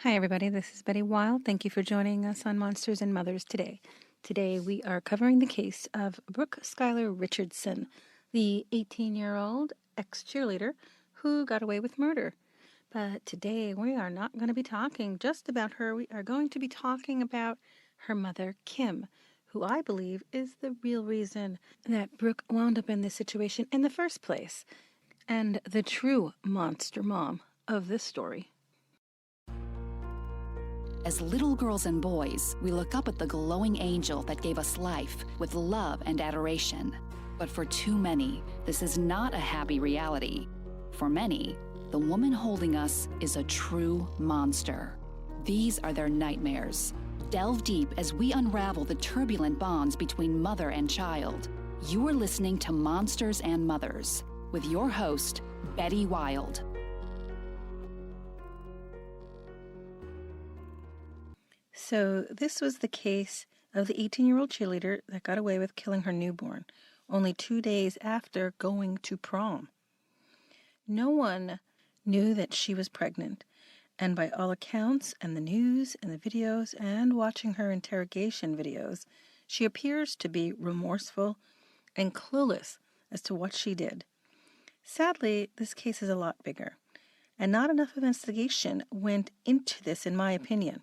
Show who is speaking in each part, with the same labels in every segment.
Speaker 1: Hi, everybody. This is Betty Wild. Thank you for joining us on Monsters and Mothers today. Today, we are covering the case of Brooke Skylar Richardson, the 18-year-old ex-cheerleader who got away with murder. But today, we are not going to be talking just about her. We are going to be talking about her mother, Kim, who I believe is the real reason that Brooke wound up in this situation in the first place, and the true monster mom of this story.
Speaker 2: As little girls and boys, we look up at the glowing angel that gave us life with love and adoration. But for too many, this is not a happy reality. For many, the woman holding us is a true monster. These are their nightmares. Delve deep as we unravel the turbulent bonds between mother and child. You are listening to Monsters and Mothers with your host, Betty Wild.
Speaker 1: So this was the case of the 18-year-old cheerleader that got away with killing her newborn only 2 days after going to prom. No one knew that she was pregnant, and by all accounts and the news and the videos and watching her interrogation videos, she appears to be remorseful and clueless as to what she did. Sadly, this case is a lot bigger, and not enough investigation went into this, in my opinion.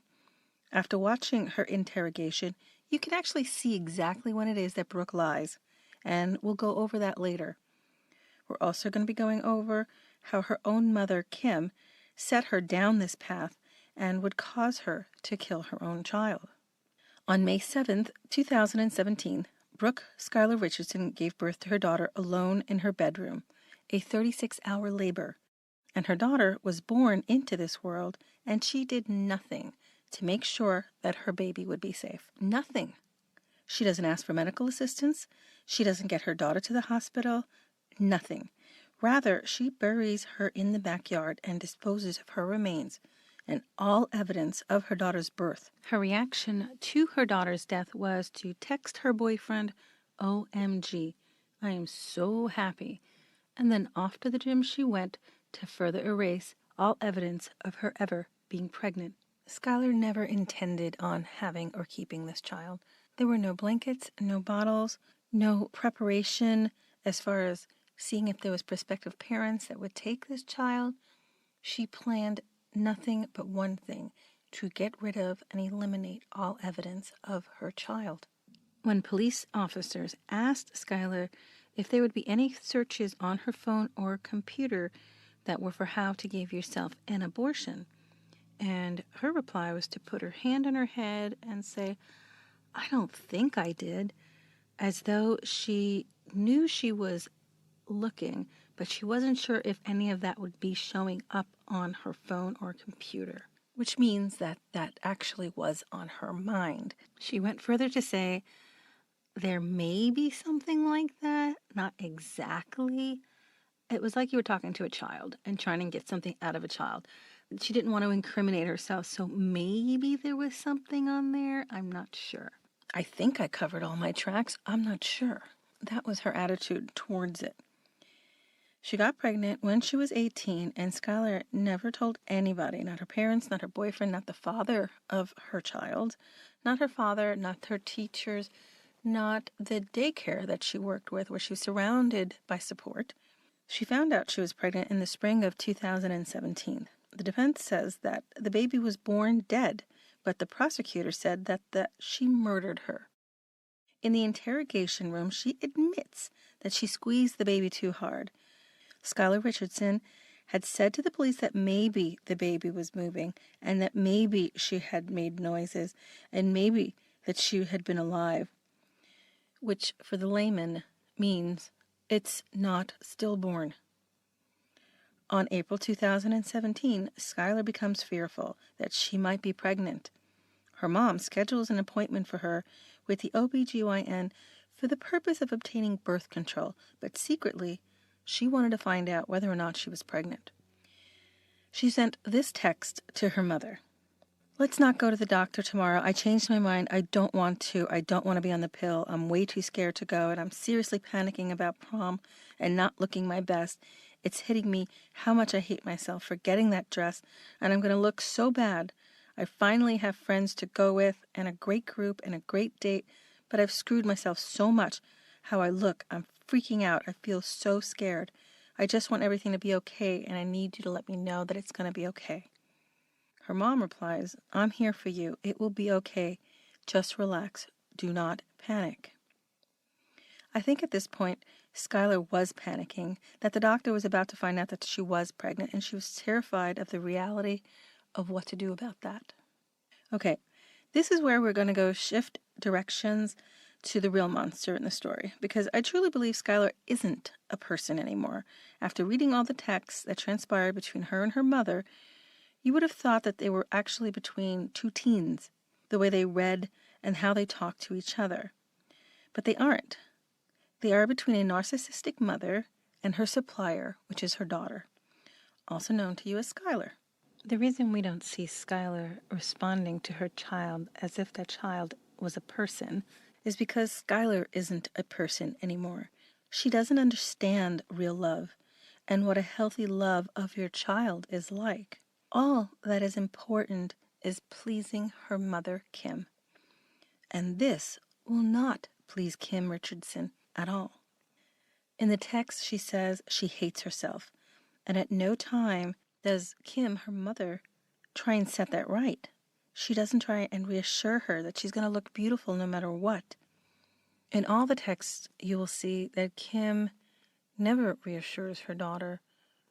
Speaker 1: After watching her interrogation, you can actually see exactly when it is that Brooke lies, and we'll go over that later. We're also going to be going over how her own mother, Kim, set her down this path and would cause her to kill her own child. On May 7th, 2017, Brooke Skylar Richardson gave birth to her daughter alone in her bedroom, a 36-hour labor, and her daughter was born into this world, and she did nothing to make sure that her baby would be safe. Nothing. She doesn't ask for medical assistance. She doesn't get her daughter to the hospital. Nothing. Rather, she buries her in the backyard and disposes of her remains and all evidence of her daughter's birth. Her reaction to her daughter's death was to text her boyfriend, "OMG, I am so happy." And then off to the gym she went to further erase all evidence of her ever being pregnant. Skylar never intended on having or keeping this child. There were no blankets, no bottles, no preparation as far as seeing if there was prospective parents that would take this child. She planned nothing but one thing: to get rid of and eliminate all evidence of her child. When police officers asked Skylar if there would be any searches on her phone or computer that were for how to give yourself an abortion, and her reply was to put her hand on her head and say, "I don't think I did," as though she knew she was looking, but she wasn't sure if any of that would be showing up on her phone or computer, which means that that actually was on her mind. She went further to say, there may be something like that, not exactly. It was like you were talking to a child and trying to get something out of a child. She didn't want to incriminate herself, so maybe there was something on there. I'm not sure. I think I covered all my tracks. I'm not sure. That was her attitude towards it. She got pregnant when she was 18, and Skylar never told anybody, not her parents, not her boyfriend, not the father of her child, not her father, not her teachers, not the daycare that she worked with, where she was surrounded by support. She found out she was pregnant in the spring of 2017. The defense says that the baby was born dead, but the prosecutor said that she murdered her. In the interrogation room, she admits that she squeezed the baby too hard. Skylar Richardson had said to the police that maybe the baby was moving and that maybe she had made noises and maybe that she had been alive, which for the layman means it's not stillborn. On April 2017, Skylar becomes fearful that she might be pregnant. Her mom schedules an appointment for her with the OBGYN for the purpose of obtaining birth control, but secretly, she wanted to find out whether or not she was pregnant. She sent this text to her mother. "Let's not go to the doctor tomorrow. I changed my mind. I don't want to. I don't want to be on the pill. I'm way too scared to go, and I'm seriously panicking about prom and not looking my best. It's hitting me how much I hate myself for getting that dress, and I'm going to look so bad. I finally have friends to go with and a great group and a great date, but I've screwed myself so much. How I look, I'm freaking out. I feel so scared. I just want everything to be okay, and I need you to let me know that it's going to be okay. Her mom replies, I'm here for you. It will be okay. Just relax. Do not panic. I think at this point, Skylar was panicking, that the doctor was about to find out that she was pregnant, and she was terrified of the reality of what to do about that. Okay, this is where we're going to go shift directions to the real monster in the story, because I truly believe Skylar isn't a person anymore. After reading all the texts that transpired between her and her mother, you would have thought that they were actually between two teens, the way they read and how they talked to each other. But they aren't. They are between a narcissistic mother and her supplier, which is her daughter, also known to you as Skylar. The reason we don't see Skylar responding to her child as if that child was a person is because Skylar isn't a person anymore. She doesn't understand real love and what a healthy love of your child is like. All that is important is pleasing her mother, Kim. And this will not please Kim Richardson at all. In the text, she says she hates herself, and at no time does Kim, her mother, try and set that right. She doesn't try and reassure her that she's going to look beautiful no matter what. In all the texts, you will see that Kim never reassures her daughter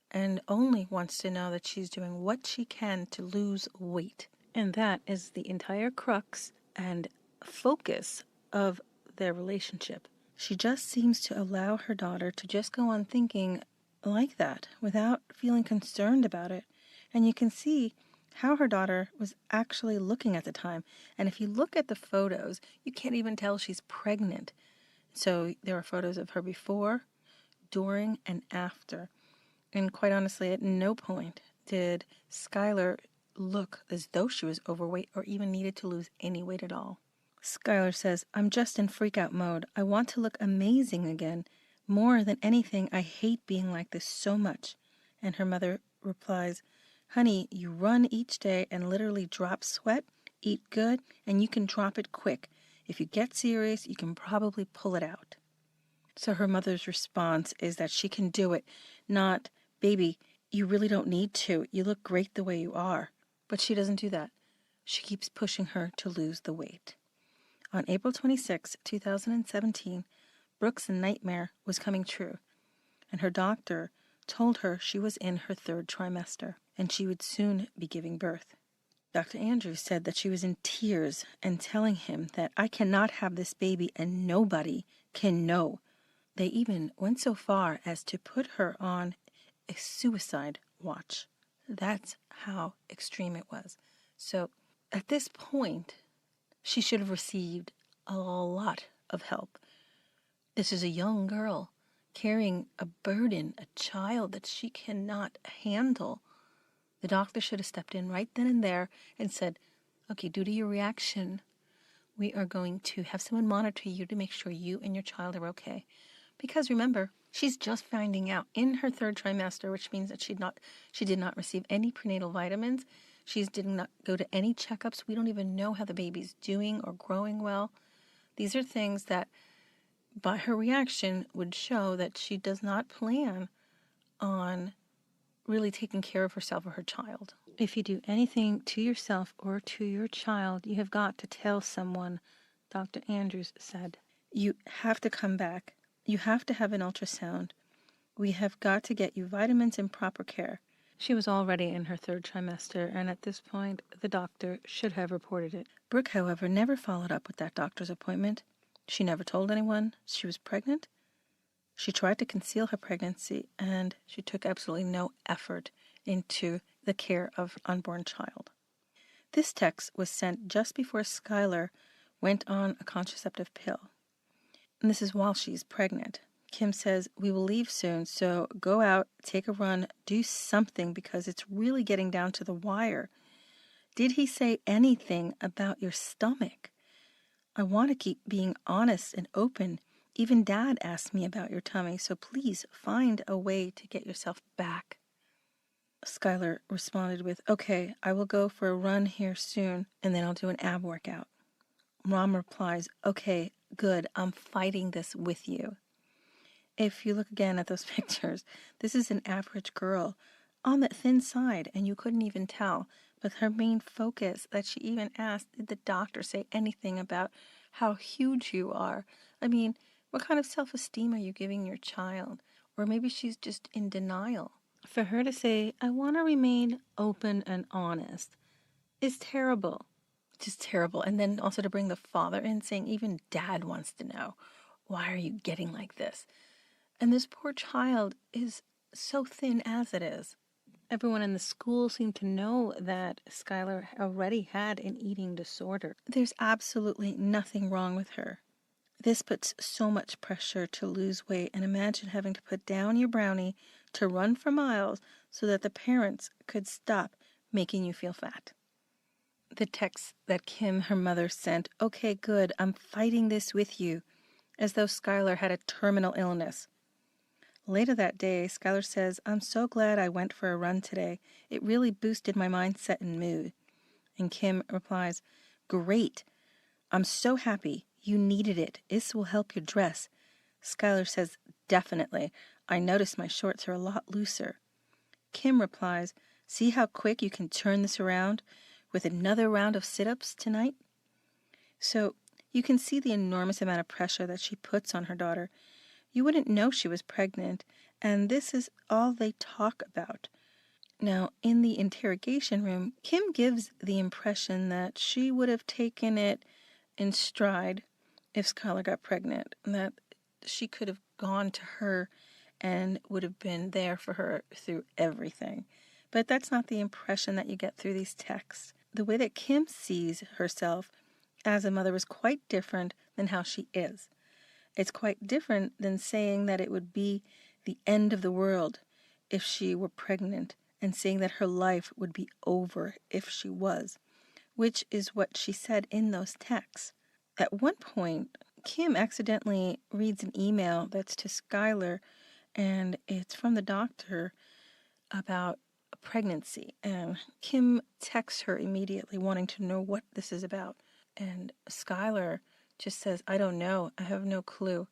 Speaker 1: and only wants to know that she's doing what she can to lose weight. And that is the entire crux and focus of their relationship. She just seems to allow her daughter to just go on thinking like that without feeling concerned about it. And you can see how her daughter was actually looking at the time. And if you look at the photos, you can't even tell she's pregnant. So there are photos of her before, during, and after. And quite honestly, at no point did Skylar look as though she was overweight or even needed to lose any weight at all. Skylar says, I'm just in freak-out mode. I want to look amazing again. More than anything, I hate being like this so much. And her mother replies, honey, you run each day and literally drop sweat, eat good, and you can drop it quick. If you get serious, you can probably pull it out. So her mother's response is that she can do it, not, baby, you really don't need to. You look great the way you are. But she doesn't do that. She keeps pushing her to lose the weight. On April 26, 2017, Brooke's nightmare was coming true, and her doctor told her she was in her 3rd trimester and she would soon be giving birth. Dr. Andrews said that she was in tears and telling him that I cannot have this baby and nobody can know. They even went so far as to put her on a suicide watch. That's how extreme it was. So at this point, she should have received a lot of help. This is a young girl carrying a burden, a child that she cannot handle. The doctor should have stepped in right then and there and said, okay, due to your reaction, we are going to have someone monitor you to make sure you and your child are okay. Because remember, she's just finding out in her 3rd trimester, which means that she did not receive any prenatal vitamins. She did not go to any checkups. We don't even know how the baby's doing or growing well. These are things that, by her reaction, would show that she does not plan on really taking care of herself or her child. If you do anything to yourself or to your child, you have got to tell someone, Dr. Andrews said. You have to come back. You have to have an ultrasound. We have got to get you vitamins and proper care. She was already in her 3rd trimester, and at this point, the doctor should have reported it. Brooke, however, never followed up with that doctor's appointment. She never told anyone she was pregnant. She tried to conceal her pregnancy, and she took absolutely no effort into the care of her unborn child. This text was sent just before Skylar went on a contraceptive pill. And this is while she's pregnant. Kim says, we will leave soon, so go out, take a run, do something because it's really getting down to the wire. Did he say anything about your stomach? I want to keep being honest and open. Even Dad asked me about your tummy, so please find a way to get yourself back. Skylar responded with, "Okay, I will go for a run here soon, and then I'll do an ab workout." Mom replies, "Okay, good, I'm fighting this with you." If you look again at those pictures, this is an average girl on the thin side, and you couldn't even tell. But her main focus, that she even asked, did the doctor say anything about how huge you are? I mean, what kind of self-esteem are you giving your child? Or maybe she's just in denial. For her to say, "I want to remain open and honest," is terrible. Just terrible. And then also to bring the father in saying, even dad wants to know, why are you getting like this? And this poor child is so thin as it is. Everyone in the school seemed to know that Skylar already had an eating disorder. There's absolutely nothing wrong with her. This puts so much pressure to lose weight, and imagine having to put down your brownie to run for miles so that the parents could stop making you feel fat. The text that Kim, her mother, sent, "Okay, good, I'm fighting this with you," as though Skylar had a terminal illness. Later that day, Skylar says, "I'm so glad I went for a run today. It really boosted my mindset and mood." And Kim replies, "Great. I'm so happy. You needed it. This will help your dress." Skylar says, "Definitely. I noticed my shorts are a lot looser." Kim replies, "See how quick you can turn this around with another round of sit-ups tonight?" So you can see the enormous amount of pressure that she puts on her daughter. You wouldn't know she was pregnant, and this is all they talk about. Now, in the interrogation room, Kim gives the impression that she would have taken it in stride if Skylar got pregnant, and that she could have gone to her and would have been there for her through everything. But that's not the impression that you get through these texts. The way that Kim sees herself as a mother is quite different than how she is. It's quite different than saying that it would be the end of the world if she were pregnant, and saying that her life would be over if she was, which is what she said in those texts. At one point, Kim accidentally reads an email that's to Skylar, and it's from the doctor about a pregnancy. And Kim texts her immediately wanting to know what this is about. And Skylar just says, "I don't know. I have no clue.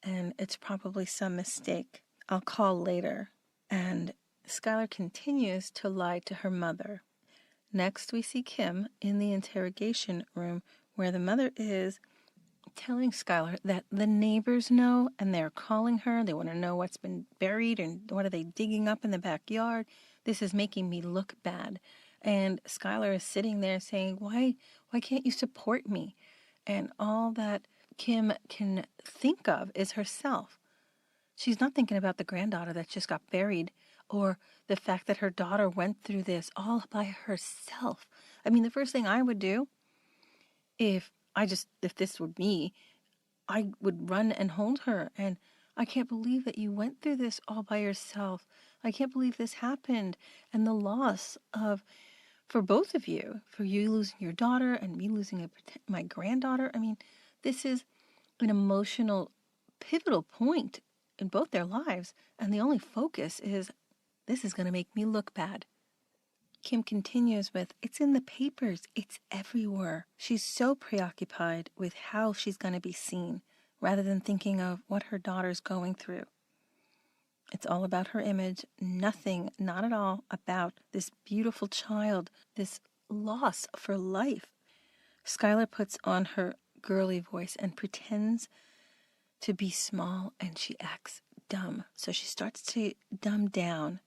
Speaker 1: And it's probably some mistake. I'll call later." And Skylar continues to lie to her mother. Next, we see Kim in the interrogation room where the mother is telling Skylar that the neighbors know and they're calling her. They want to know what's been buried and what are they digging up in the backyard. "This is making me look bad." And Skylar is sitting there saying, why can't you support me? And all that Kim can think of is herself. She's not thinking about the granddaughter that just got buried, or the fact that her daughter went through this all by herself. I mean, the first thing I would do if this were me, I would run and hold her. And "I can't believe that you went through this all by yourself. I can't believe this happened." And the loss of, for both of you, for you losing your daughter and me losing my granddaughter. I mean, this is an emotional pivotal point in both their lives. And the only focus is, this is going to make me look bad. Kim continues with, "It's in the papers. It's everywhere." She's so preoccupied with how she's going to be seen rather than thinking of what her daughter's going through. It's all about her image, nothing, not at all, about this beautiful child, this loss for life. Skylar puts on her girly voice and pretends to be small, and she acts dumb. So she starts to dumb down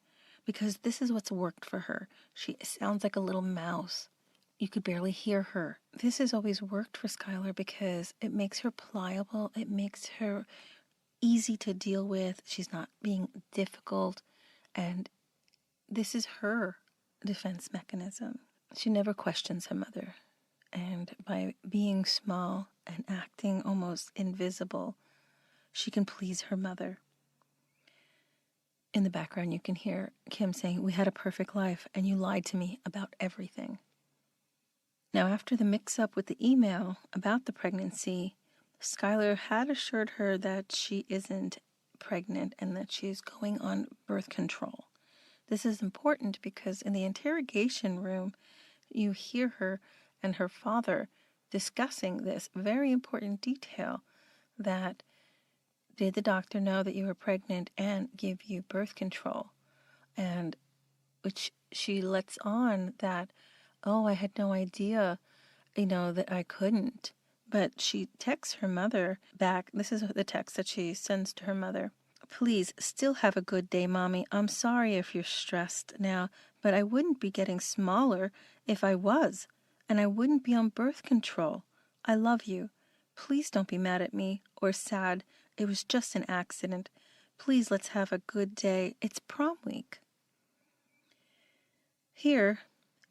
Speaker 1: because this is what's worked for her. She sounds like a little mouse. You could barely hear her. This has always worked for Skylar because it makes her pliable. It makes her easy to deal with. She's not being difficult. And this is her defense mechanism. She never questions her mother. And by being small and acting almost invisible, she can please her mother. In the background, you can hear Kim saying, "We had a perfect life, and you lied to me about everything." Now, after the mix-up with the email about the pregnancy, Skylar had assured her that she isn't pregnant and that she is going on birth control. This is important because in the interrogation room, you hear her and her father discussing this very important detail that did the doctor know that you were pregnant and give you birth control? And which she lets on that, oh, I had no idea, that I couldn't. But she texts her mother back. This is the text that she sends to her mother. Please, still have a good day, Mommy. I'm sorry if you're stressed now, but I wouldn't be getting smaller if I was, and I wouldn't be on birth control. I love you. Please don't be mad at me or sad. It was just an accident. Please, let's have a good day. It's prom week. Here,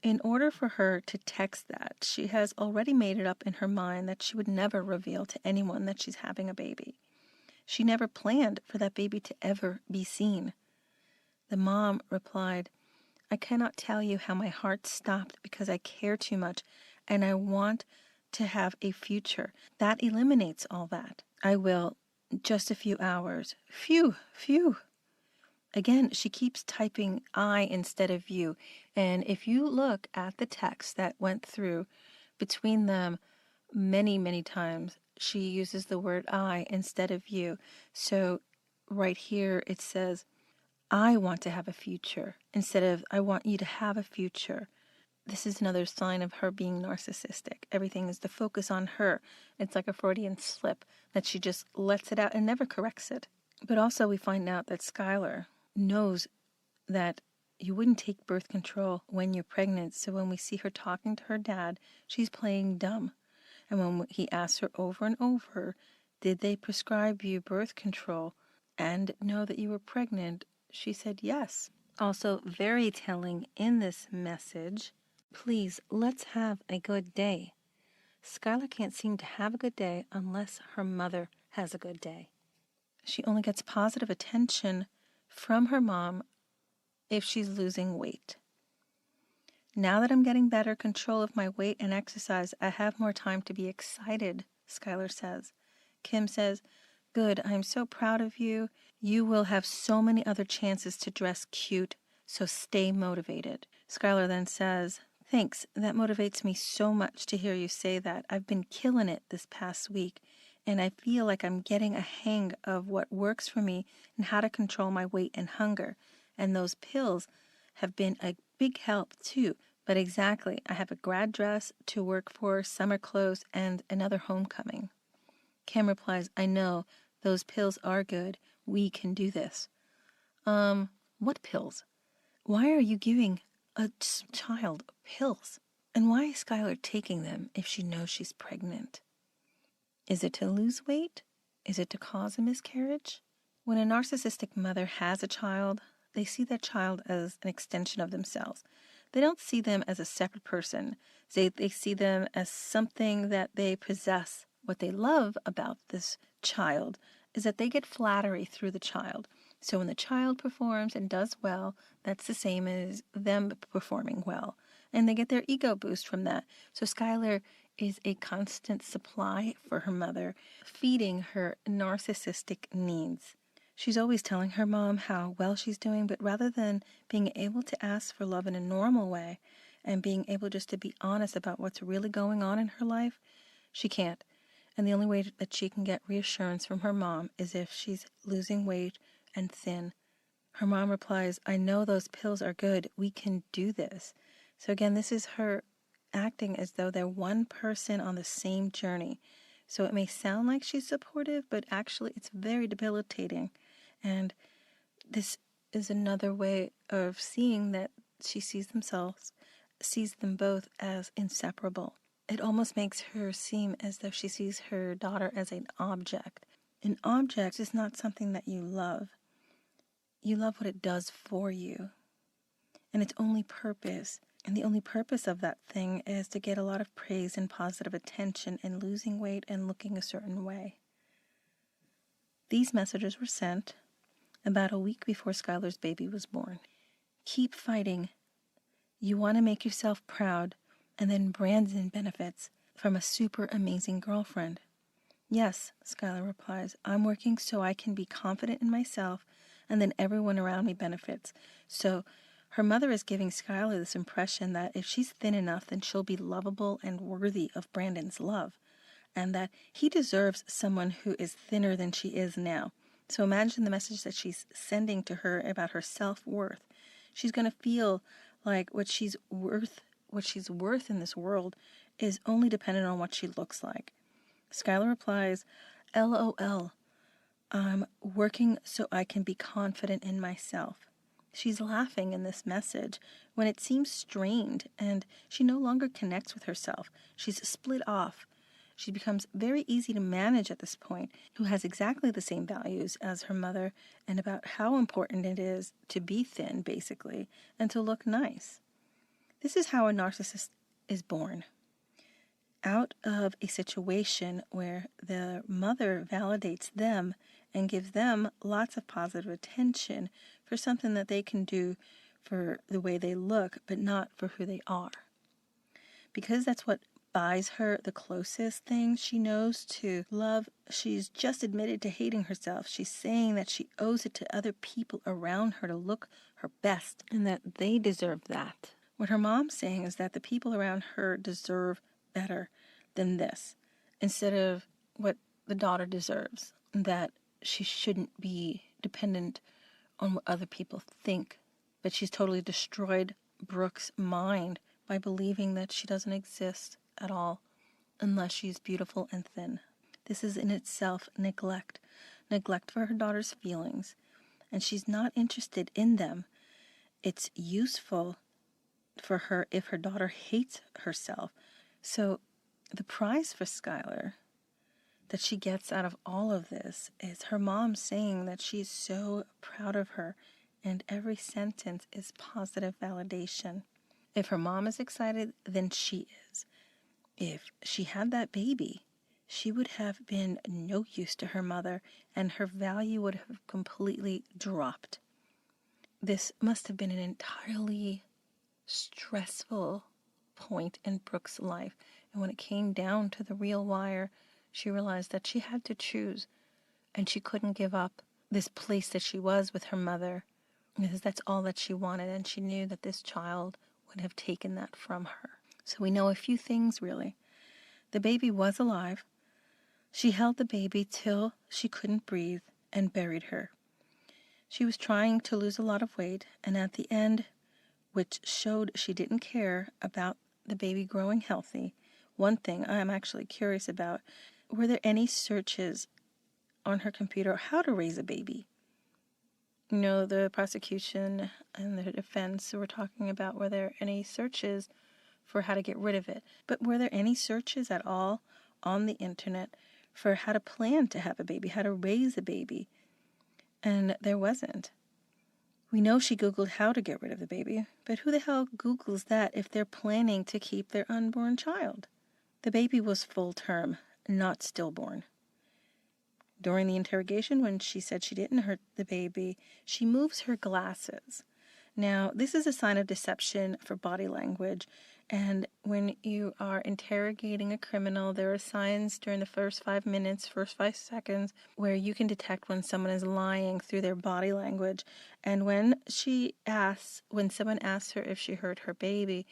Speaker 1: in order for her to text that, she has already made it up in her mind that she would never reveal to anyone that she's having a baby. She never planned for that baby to ever be seen. The mom replied, I cannot tell you how my heart stopped because I care too much and I want to have a future. That eliminates all that. I will, just a few hours. Phew. Again, she keeps typing I instead of you. And if you look at the text that went through between them many, many times, she uses the word I instead of you. So right here it says, I want to have a future instead of I want you to have a future. This is another sign of her being narcissistic. Everything is the focus on her. It's like a Freudian slip that she just lets it out and never corrects it. But also we find out that Skylar knows that you wouldn't take birth control when you're pregnant. So when we see her talking to her dad, she's playing dumb. And when he asks her over and over, did they prescribe you birth control and know that you were pregnant? She said yes. Also very telling in this message, please, let's have a good day. Skylar can't seem to have a good day unless her mother has a good day. She only gets positive attention from her mom if she's losing weight. Now that I'm getting better control of my weight and exercise, I have more time to be excited, Skylar says. Kim says, good, I'm so proud of you. You will have so many other chances to dress cute, so stay motivated. Skylar then says, thanks, that motivates me so much to hear you say that. I've been killing it this past week, and I feel like I'm getting a hang of what works for me and how to control my weight and hunger. And those pills have been a big help too. But exactly, I have a grad dress to work for, summer clothes, and another homecoming. Kim replies, I know, those pills are good. We can do this. What pills? Why are you giving a child pills? And why is Skylar taking them if she knows she's pregnant? Is it to lose weight? Is it to cause a miscarriage? When a narcissistic mother has a child, they see that child as an extension of themselves. They don't see them as a separate person. They see them as something that they possess. What they love about this child is that they get flattery through the child. So when the child performs and does well, that's the same as them performing well. And they get their ego boost from that. So Skylar is a constant supply for her mother, feeding her narcissistic needs. She's always telling her mom how well she's doing, but rather than being able to ask for love in a normal way and being able just to be honest about what's really going on in her life, she can't. And the only way that she can get reassurance from her mom is if she's losing weight and thin. Her mom replies, I know those pills are good. We can do this. So again, this is her acting as though they're one person on the same journey. So it may sound like she's supportive, but actually it's very debilitating. And this is another way of seeing that she sees them both as inseparable. It almost makes her seem as though she sees her daughter as an object. An object is not something that you love. You love what it does for you. And its only purpose, and the only purpose of that thing is to get a lot of praise and positive attention and losing weight and looking a certain way. These messages were sent about a week before Skylar's baby was born. Keep fighting. You want to make yourself proud, and then Brandon benefits from a super amazing girlfriend. Yes, Skylar replies, I'm working so I can be confident in myself, and then everyone around me benefits. So Her mother is giving Skylar this impression that if she's thin enough, then she'll be lovable and worthy of Brandon's love, and that he deserves someone who is thinner than she is now. So imagine the message that she's sending to her about her self-worth. She's going to feel like what she's worth in this world is only dependent on what she looks like. Skylar replies, LOL, I'm working so I can be confident in myself. She's laughing in this message when it seems strained and she no longer connects with herself. She's split off. She becomes very easy to manage at this point, who has exactly the same values as her mother and about how important it is to be thin, basically, and to look nice. This is how a narcissist is born. Out of a situation where the mother validates them and gives them lots of positive attention for something that they can do for the way they look, but not for who they are. Because that's what buys her the closest things she knows to love, she's just admitted to hating herself. She's saying that she owes it to other people around her to look her best and that they deserve that. What her mom's saying is that the people around her deserve better than this, instead of what the daughter deserves, that she shouldn't be dependent on what other people think. But she's totally destroyed Brooke's mind by believing that she doesn't exist at all unless she's beautiful and thin. This is in itself neglect for her daughter's feelings, and she's not interested in them. It's useful for her if her daughter hates herself. So the prize for Skylar that she gets out of all of this is her mom saying that she's so proud of her, and every sentence is positive validation. If her mom is excited, then she is. If she had that baby, she would have been no use to her mother, and her value would have completely dropped. This must have been an entirely stressful point in Brooke's life, and when it came down to the real wire, she realized that she had to choose, and she couldn't give up this place that she was with her mother, because that's all that she wanted, and she knew that this child would have taken that from her. So we know a few things, really. The baby was alive. She held the baby till she couldn't breathe and buried her. She was trying to lose a lot of weight, and at the end, which showed she didn't care about the baby growing healthy, one thing I'm actually curious about, were there any searches on her computer how to raise a baby? You know, the prosecution and the defense were talking about were there any searches for how to get rid of it. But were there any searches at all on the internet for how to plan to have a baby, how to raise a baby? And there wasn't. We know she Googled how to get rid of the baby, but who the hell Googles that if they're planning to keep their unborn child? The baby was full term, not stillborn. During the interrogation, when she said she didn't hurt the baby, she moves her glasses. Now, this is a sign of deception for body language, and when you are interrogating a criminal, there are signs during the first 5 minutes, first 5 seconds, where you can detect when someone is lying through their body language. And when someone asks her if she hurt her baby,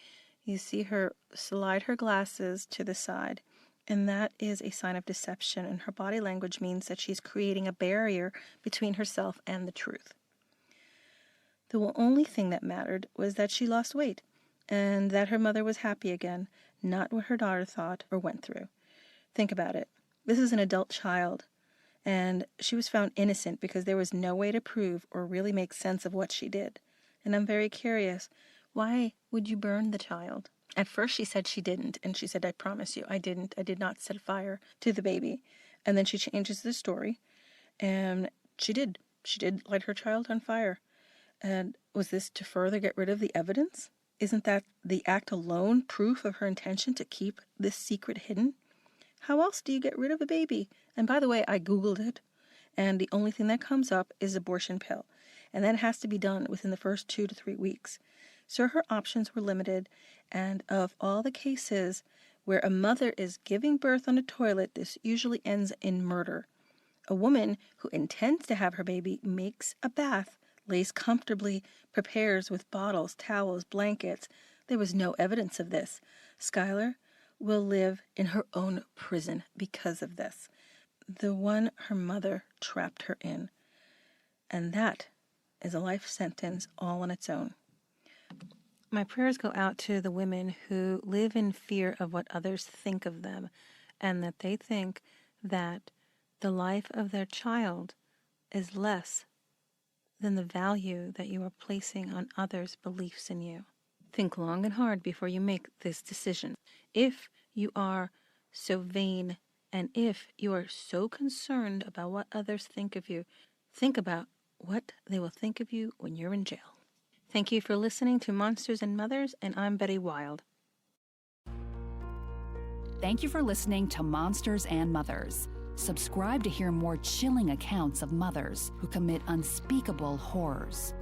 Speaker 1: you see her slide her glasses to the side. And that is a sign of deception, and her body language means that she's creating a barrier between herself and the truth. The only thing that mattered was that she lost weight, and that her mother was happy again, not what her daughter thought or went through. Think about it. This is an adult child, and she was found innocent because there was no way to prove or really make sense of what she did. And I'm very curious, why would you burn the child? At first she said she didn't, and she said, I promise you, I didn't. I did not set fire to the baby. And then she changes the story, and she did. She did light her child on fire. And was this to further get rid of the evidence? Isn't that the act alone proof of her intention to keep this secret hidden? How else do you get rid of a baby? And by the way, I Googled it, and the only thing that comes up is abortion pill, and that has to be done within the first 2 to 3 weeks. So her options were limited, and of all the cases where a mother is giving birth on a toilet, this usually ends in murder. A woman who intends to have her baby makes a bath, lays comfortably, prepares with bottles, towels, blankets. There was no evidence of this. Skylar will live in her own prison because of this, the one her mother trapped her in. And that is a life sentence all on its own. My prayers go out to the women who live in fear of what others think of them, and that they think that the life of their child is less than the value that you are placing on others' beliefs in you. Think long and hard before you make this decision. If you are so vain and if you are so concerned about what others think of you, think about what they will think of you when you're in jail. Thank you for listening to Monsters and Mothers, and I'm Betty Wild.
Speaker 2: Thank you for listening to Monsters and Mothers. Subscribe to hear more chilling accounts of mothers who commit unspeakable horrors.